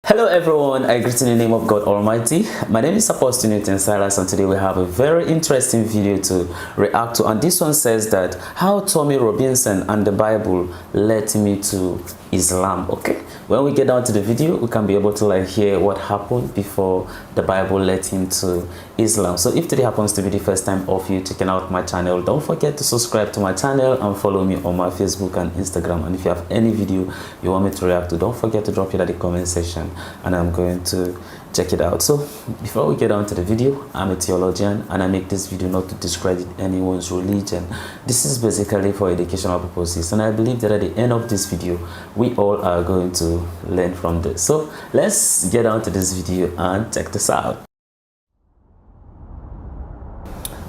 Hello everyone, I greet in the name of God Almighty. My name is Apostle Newton Silas, and today we have a very interesting video to react to, and this one says that how Tommy Robinson and the Bible led me to Islam. Okay, when we get down to the video, we can be able to hear what happened before the Bible led him to Islam. So if today happens to be the first time of you checking out my channel, don't forget to subscribe to my channel and follow me on my Facebook and Instagram. And if you have any video you want me to react to, don't forget to drop it at the comment section and I'm going to check it out. So before we get on to the video, I'm a theologian and I make this video not to discredit anyone's religion. This is basically for educational purposes, and I believe that at the end of this video we all are going to learn from this. So let's get on to this video and check this out.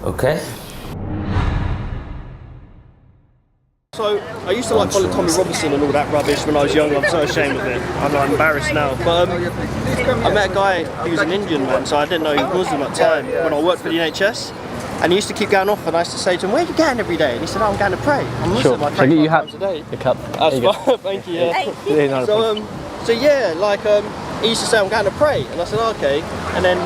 Okay. So I used to follow Tommy Robinson and all that rubbish when I was young. I'm so ashamed of it. I'm embarrassed now. But I met a guy who was an Indian man, so I didn't know he was Muslim at the time when I worked for the NHS. And he used to keep going off, and I used to say to him, "Where are you going every day?" And he said, "Oh, I'm going to pray. I'm Muslim. I pray 5 times a day." Your cup. That's fine. Thank you. Yeah. So he used to say, "I'm going to pray," and I said, "Okay." And then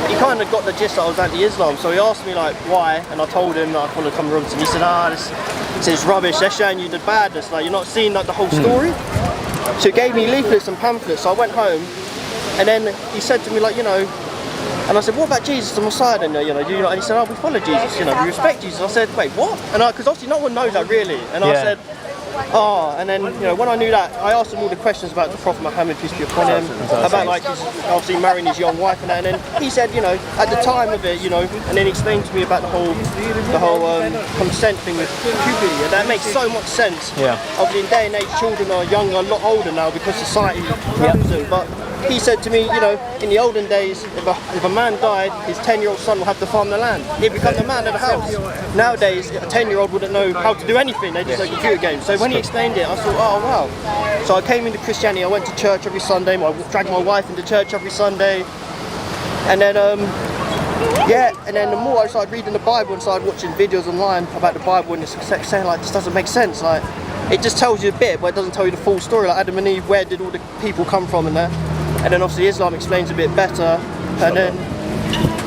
he kind of got the gist that I was anti-Islam, so he asked me why, and I told him that I followed Tommy Robinson. He said, this rubbish, they're showing you the badness, you're not seeing the whole story. So he gave me leaflets and pamphlets, so I went home, and then he said to me and I said, "What about Jesus the Messiah then, do you know?" And he said, "Oh, we follow Jesus, we respect Jesus." I said, "Wait, what?" And because obviously no one knows that really, and I said, "Oh," and then when I knew that, I asked him all the questions about the Prophet Muhammad, peace be upon him, about he's obviously marrying his young wife and that, and then he said, at the time of it, and then he explained to me about the whole consent thing with puberty, and that makes so much sense. Yeah. Obviously in day and age, children are younger, a lot older now because society grows them, but he said to me, in the olden days, if a man died, his 10-year-old son will have to farm the land. He'd become the man of the house. Nowadays, a 10-year-old wouldn't know how to do anything. They just play computer games. So when he explained it, I thought, oh wow. So I came into Christianity. I went to church every Sunday. I dragged my wife into church every Sunday. And then, and then the more I started reading the Bible and started watching videos online about the Bible, and it's saying this doesn't make sense. It just tells you a bit, but it doesn't tell you the full story. Like Adam and Eve, where did all the people come from and that? And then obviously Islam explains a bit better. And then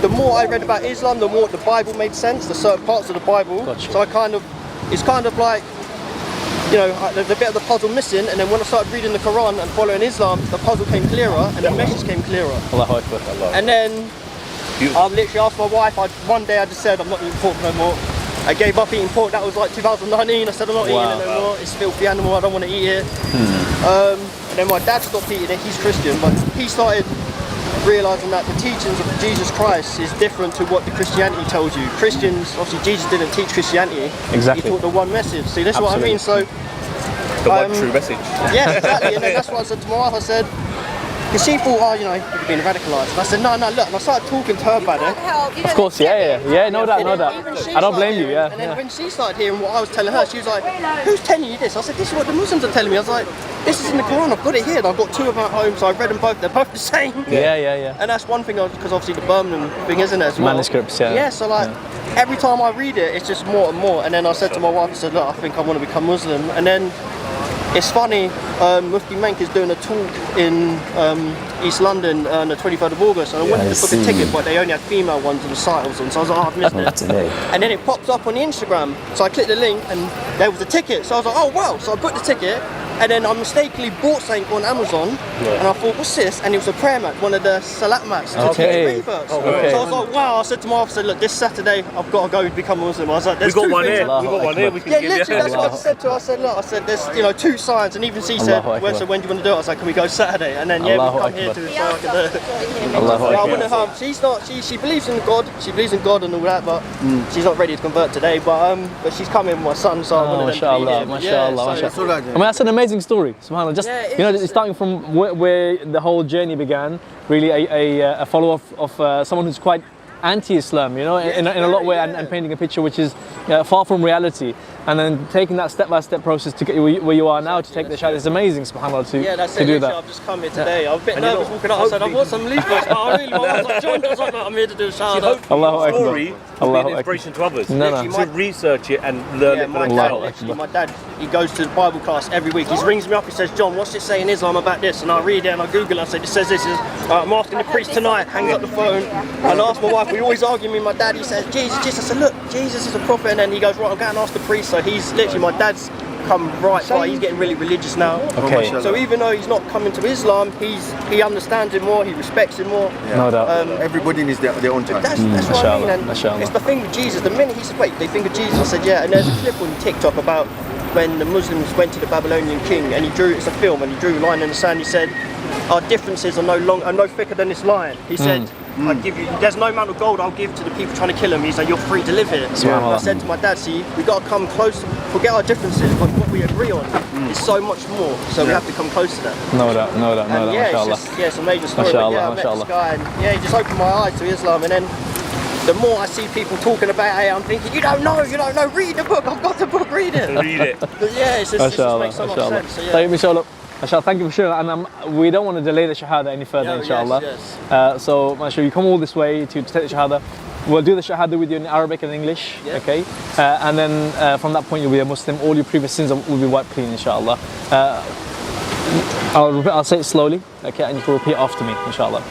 the more I read about Islam, the more the Bible made sense, the certain parts of the Bible. Gotcha. So it's kind of like, there's a bit of the puzzle missing, and then when I started reading the Quran and following Islam, the puzzle came clearer and the message came clearer. And then I literally asked my wife, one day I just said, "I'm not eating pork no more." I gave up eating pork. That was 2019. I said, "I'm not eating it no more. It's a filthy animal. I don't want to eat it." And then my dad stopped eating it. He's Christian, but he started realizing that the teachings of Jesus Christ is different to what the Christianity tells you. Christians, obviously, Jesus didn't teach Christianity. Exactly. He taught the one message. See, this is what I mean. So the one true message. Yeah, exactly. And then that's what I said to my wife. I said, because she thought, you're being radicalised. And I said, no, look. And I started talking to her about it. Of course, yeah, know that. I don't blame you, And then when she started hearing what I was telling her, she was like, "Who's telling you this?" I said, "This is what the Muslims are telling me." I was like, "This is in the Quran. I've got it here. And I've got 2 of them at home, so I've read them both. They're both the same." Yeah. And that's one thing, because obviously the Birmingham thing, isn't it, as well? Manuscripts, yeah. Yeah, so every time I read it, it's just more and more. And then I said to my wife, I said, "Look, I think I want to become Muslim." And then it's funny, Mufti Menk is doing a talk in East London on the 23rd of August, and I wanted to book a ticket, but they only had female ones on the site I was on, so I was like, I've missed it. And then it pops up on the Instagram, so I clicked the link, and there was a ticket, so I was like, oh wow, so I booked the ticket, and then I mistakenly bought something on Amazon, and I thought, what's this? And it was a prayer mat, one of the Salat mats. So I was like, wow. I said to my wife, look, this Saturday I've got to go become a Muslim. I was like, there's We've got one here. We can give literally, that's what I said to her. I said, look, there's 2 signs, and even she said, so when do you want to do it? I was like, can we go Saturday? And then we come here to so I can do it. I wouldn't harm. She's not. She believes in God. She believes in God and all that, but she's not ready to convert today. But she's coming with my son, so I wanted them to be here. I mean, that's an amazing story. SubhanAllah. Just starting from where the whole journey began, really a follower of someone who's quite anti-Islam, in a lot of way, and painting a picture which is far from reality. and then taking that step-by-step process to get you where you are now, to take the shahada, is amazing, subhanAllah, to do that. I've just come here today. I was a bit nervous walking out. I said, I want some leaflets, but I really was like, John, I'm here to do a shahada. Allahu Story Akbar. will be an inspiration to others. To research it and learn it for themselves. My dad, he goes to the Bible class every week. He rings me up, he says, John, what's it say in Islam about this? And I read it and I Google it, I say, it says this. I'm asking the priest tonight, hangs up the phone, and I ask my wife, we always argue, me and my dad, he says, Jesus. I said, look, Jesus is a prophet, and then he goes, right, I'll go and ask the priest. So he's literally, my dad's come right, he's getting really religious now. Okay. So even though he's not coming to Islam, he understands it more, he respects it more. Yeah. No doubt. Everybody needs their own time. That's what I mean. And it's the thing with Jesus. The minute he said, wait, they think of Jesus, I said, yeah. And there's a clip on TikTok about when the Muslims went to the Babylonian king, and he drew, it's a film, and he drew a line in the sand. He said, our differences are no thicker than this line. He said, I give you, there's no amount of gold I'll give to the people trying to kill him. He said, you're free to live here. I said to my dad, see, we got to come close, forget our differences, but what we agree on is so much more. So we have to come close to that. No doubt. Yeah, it's a major story. But yeah, I met this guy, and he just opened my eyes to Islam, and then the more I see people talking about it, I'm thinking, you don't know, read the book, I've got the book, read it. Read it. But yeah, it just makes so much sense. So, yeah. Mashallah, thank you for sharing that, and we don't want to delay the shahada any further, inshallah. Yes. So, mashallah, you come all this way to take the shahada. We'll do the shahada with you in Arabic and English, okay? And then from that point you'll be a Muslim. All your previous sins will be wiped clean, inshallah. I'll say it slowly, okay? And you can repeat after me, inshallah.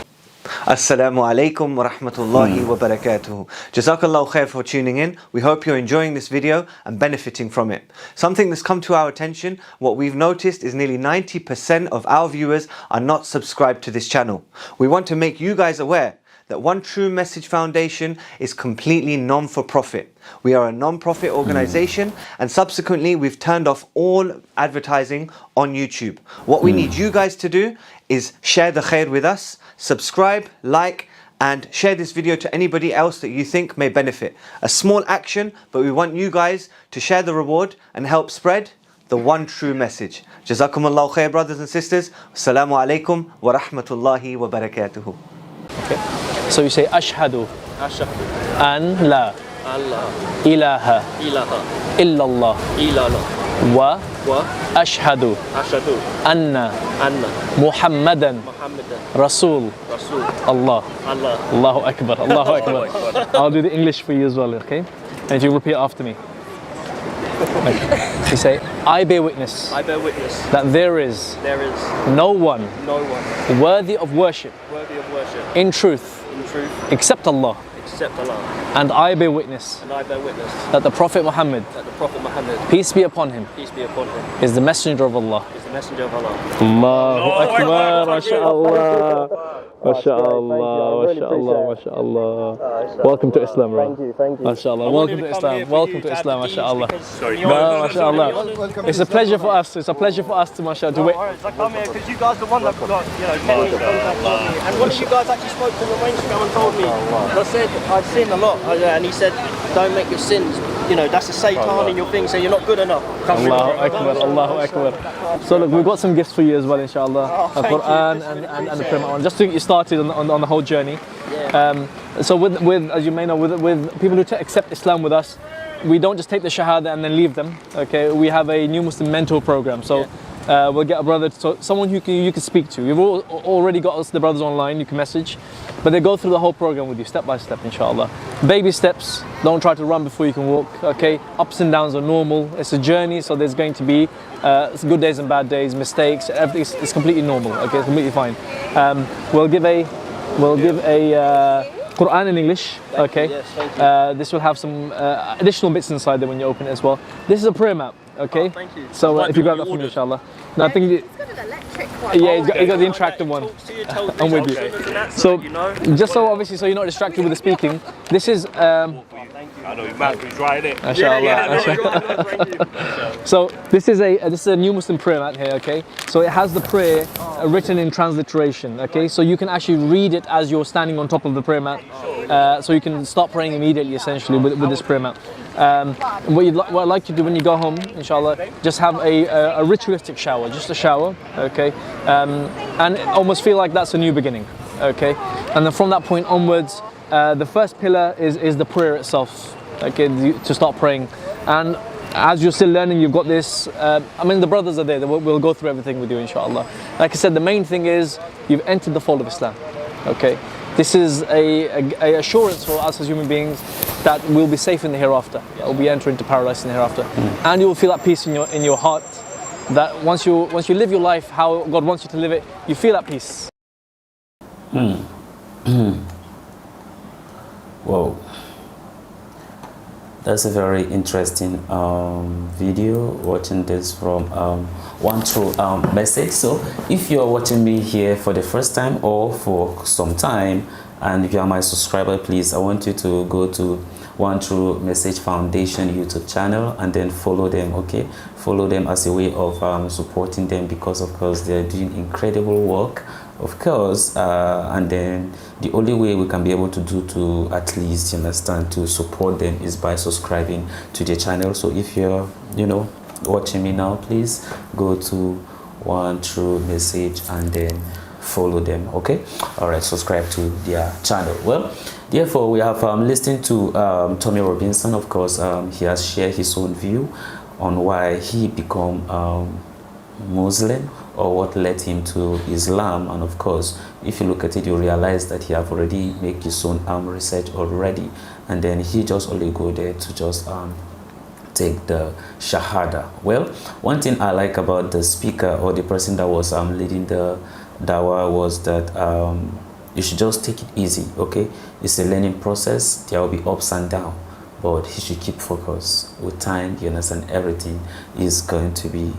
Assalamu alaikum wa rahmatullahi wa barakatuhu. Jazakallahu khair for tuning in. We hope you're enjoying this video and benefiting from it. Something that's come to our attention, what we've noticed is nearly 90% of our viewers are not subscribed to this channel. We want to make you guys aware that One True Message Foundation is completely non-for-profit. We are a non-profit organization, and subsequently we've turned off all advertising on YouTube. What we need you guys to do is share the khair with us, subscribe, like, and share this video to anybody else that you think may benefit. A small action, but we want you guys to share the reward and help spread the one true message. Jazakumullahu khair, brothers and sisters. Assalamu alaikum wa rahmatullahi wa barakatuhu. Okay. So you say ashhadu an la ilaha illallah wa ashhadu anna Muhammadan Rasul Allah. Allahu Akbar. Allahu Akbar. I'll do the English for you as well, okay? And you repeat after me. Okay. You say, I bear witness that there is no one worthy of worship in truth except Allah. And I bear witness that the Prophet Muhammad, peace be upon him, is the messenger of Allah. Allahu Akbar, mashallah. MashaAllah, MashaAllah, MashaAllah. Welcome to Islam, bro. Thank you. MashaAllah. Welcome to Islam. Welcome to Islam, MashaAllah. No, MashaAllah. It's a pleasure for us. It's a pleasure for us to, MashaAllah, to wait. I come here because you guys are the one that got, Kenny contacted me. And one of you guys actually spoke to the range and told me. I said, I've sinned a lot. And he said, don't make your sins. That's a Satan in your thing, so you're not good enough. Allahu Akbar, Allahu Akbar. So look, we've got some gifts for you as well, inshallah. Quran and the prayer, just to get you started on the whole journey. So with as you may know, with people who accept Islam with us, we don't just take the shahada and then leave them. Okay, we have a new Muslim mentor program. So we'll get a brother, someone you can speak to. You've already got us, the brothers online, you can message. But they go through the whole program with you, step by step, inshallah. Baby steps, don't try to run before you can walk, okay? Ups and downs are normal. It's a journey, so there's going to be good days and bad days, mistakes, everything is completely normal, okay? It's completely fine. We'll give a Quran in English, okay? Yes, this will have some additional bits inside there when you open it as well. This is a prayer map, okay? Thank you. So if you grab that from me, inshallah. No, I think it's got an electric one. Yeah, he's got the interactive one. I'm with you. So, just so obviously, so you're not distracted with the speaking, this is. I know you might be trying it. So this is a new Muslim prayer mat here, okay? So it has the prayer written in transliteration, okay? So you can actually read it as you're standing on top of the prayer mat. So you can start praying immediately, essentially, with this prayer mat. What I'd like to do when you go home, inshallah, just have a ritualistic shower, just a shower, okay? And almost feel like that's a new beginning, okay? And then from that point onwards, the first pillar is the prayer itself, okay, to start praying. And as you're still learning, you've got this. I mean, the brothers are there. We'll go through everything with you, inshallah. Like I said, the main thing is you've entered the fold of Islam. Okay, this is a assurance for us as human beings that we'll be safe in the hereafter. We'll be entering into paradise in the hereafter, and you will feel that peace in your heart. That once you live your life how God wants you to live it, you feel that peace. Whoa, that's a very interesting video, watching this from one true message. So if you're watching me here for the first time or for some time, and if you are my subscriber, please, I want you to go to One True Message Foundation YouTube channel and then follow them. Okay, follow them as a way of supporting them, because of course they're doing incredible work, of course, and then the only way we can be able to do to at least, you understand, to support them is by subscribing to their channel. So if you're, you know, watching me now, please go to One True Message and then follow them. Okay, all right, subscribe to their channel. Well, therefore we have listened to Tommy Robinson. Of course, he has shared his own view on why he become Muslim, or what led him to Islam. And of course, if you look at it, you realize that he have already made his own research already, and then he just only go there to just take the shahada. Well, one thing I like about the speaker, or the person that was leading the dawah, was that you should just take it easy. Okay, it's a learning process. There will be ups and downs, but he should keep focus. With time, you understand, everything is going to be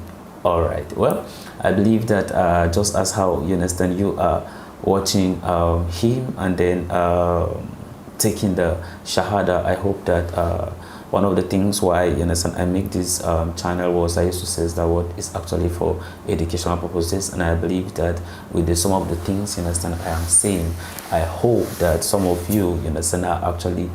all right. Well, I believe that just as how, you understand, you are watching him and then taking the shahada, I hope that one of the things why, you understand, I make this channel was I used to say that what is actually for educational purposes, and I believe that with some of the things, you understand, I am saying, I hope that some of you, you understand, are actually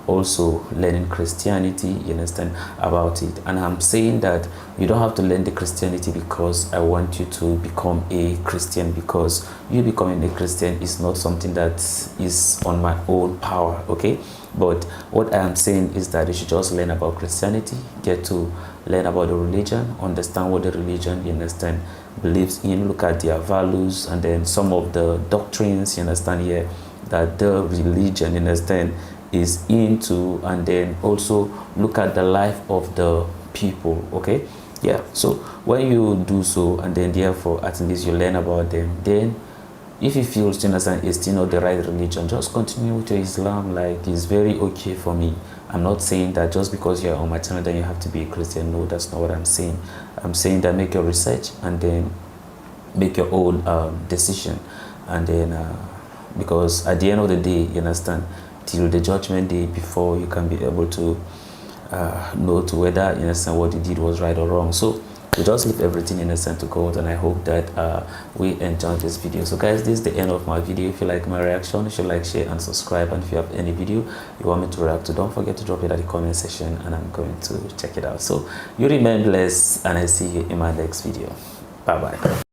also learning Christianity, you understand, about it. And I'm saying that you don't have to learn the Christianity because I want you to become a Christian, because you becoming a Christian is not something that is on my own power. Okay, but what I am saying is that you should just learn about Christianity, get to learn about the religion, understand what the religion, you understand, believes in, look at their values, and then some of the doctrines, you understand, here that the religion, you understand, is into, and then also look at the life of the people. Okay, yeah, so when you do so, and then therefore at least you learn about them, then if you feel, you understand, it's still not the right religion, just continue with your Islam. Like, it's very okay for me. I'm not saying that just because you're on my channel then you have to be a Christian. No, that's not what I'm saying. I'm saying that make your research and then make your own decision, and then because at the end of the day, you understand, till the judgment day, before you can be able to know to whether, you understand, what you did was right or wrong. So we just leave everything, innocent, to God, and I hope that we enjoyed this video. So guys, this is the end of my video. If you like my reaction, you should like, share and subscribe, and if you have any video you want me to react to, don't forget to drop it at the comment section and I'm going to check it out. So you remain blessed, and I see you in my next video. Bye bye.